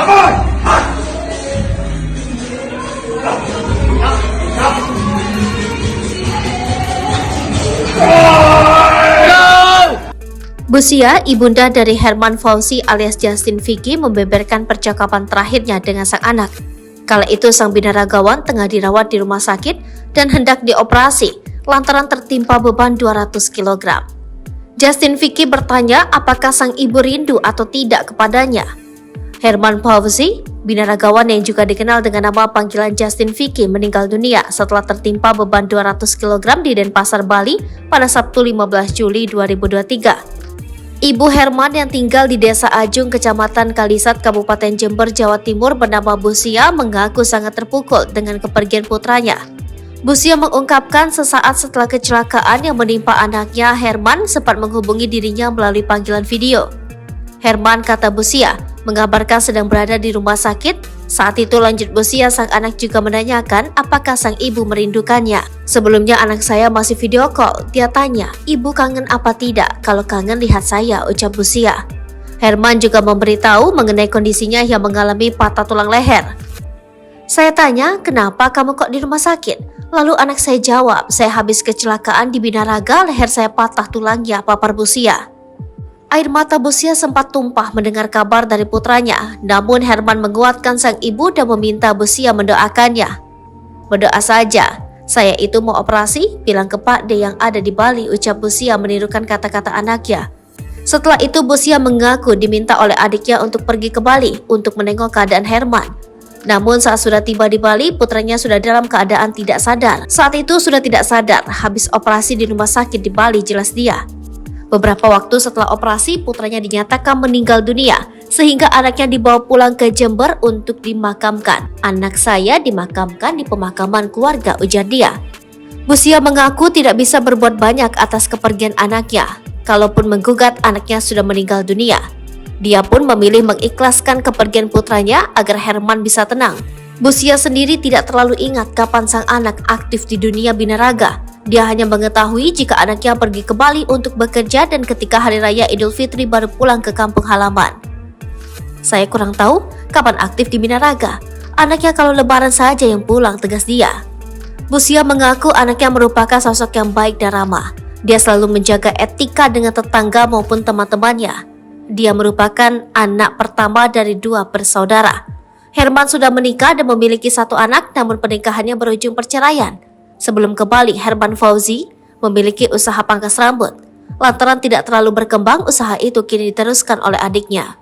Busia, ibunda dari Herman Fauzi alias Justin Vicky, membeberkan percakapan terakhirnya dengan sang anak. Kala itu sang binaragawan tengah dirawat di rumah sakit dan hendak dioperasi lantaran tertimpa beban 200 kg. Justin Vicky bertanya apakah sang ibu rindu atau tidak kepadanya. Herman Fauzi, binaragawan yang juga dikenal dengan nama panggilan Justin Vicky, meninggal dunia setelah tertimpa beban 200 kg di Denpasar, Bali pada Sabtu 15 Juli 2023. Ibu Herman yang tinggal di Desa Ajung, Kecamatan Kalisat, Kabupaten Jember, Jawa Timur bernama Busia mengaku sangat terpukul dengan kepergian putranya. Busia mengungkapkan sesaat setelah kecelakaan yang menimpa anaknya, Herman sempat menghubungi dirinya melalui panggilan video. Herman, kata Busia, mengabarkan sedang berada di rumah sakit. Saat itu, lanjut Busia, sang anak juga menanyakan apakah sang ibu merindukannya. Sebelumnya anak saya masih video call. Dia tanya, ibu kangen apa tidak? Kalau kangen lihat saya, ucap Busia. Herman juga memberitahu mengenai kondisinya yang mengalami patah tulang leher. Saya tanya, kenapa kamu kok di rumah sakit? Lalu anak saya jawab, saya habis kecelakaan di Binaraga, leher saya patah tulangnya, papar Busia. Air mata Busia sempat tumpah mendengar kabar dari putranya. Namun Herman menguatkan sang ibu dan meminta Busia mendoakannya. Berdoa saja, saya itu mau operasi, bilang ke Pak D yang ada di Bali, ucap Busia menirukan kata-kata anaknya. Setelah itu Busia mengaku diminta oleh adiknya untuk pergi ke Bali untuk menengok keadaan Herman. Namun saat sudah tiba di Bali, putranya sudah dalam keadaan tidak sadar. Saat itu sudah tidak sadar, habis operasi di rumah sakit di Bali, jelas dia. Beberapa waktu setelah operasi, putranya dinyatakan meninggal dunia, sehingga anaknya dibawa pulang ke Jember untuk dimakamkan. Anak saya dimakamkan di pemakaman keluarga, ujar dia. Busia mengaku tidak bisa berbuat banyak atas kepergian anaknya. Kalaupun menggugat, anaknya sudah meninggal dunia. Dia pun memilih mengikhlaskan kepergian putranya agar Herman bisa tenang. Busia sendiri tidak terlalu ingat kapan sang anak aktif di dunia binaraga. Dia hanya mengetahui jika anaknya pergi ke Bali untuk bekerja dan ketika Hari Raya Idul Fitri baru pulang ke kampung halaman. Saya kurang tahu kapan aktif di binaraga. Anaknya kalau lebaran saja yang pulang, tegas dia. Busia mengaku anaknya merupakan sosok yang baik dan ramah. Dia selalu menjaga etika dengan tetangga maupun teman-temannya. Dia merupakan anak pertama dari 2 bersaudara. Herman sudah menikah dan memiliki 1 anak, namun pernikahannya berujung perceraian. Sebelum ke Bali, Herman Fauzi memiliki usaha pangkas rambut. Lantaran tidak terlalu berkembang, usaha itu kini diteruskan oleh adiknya.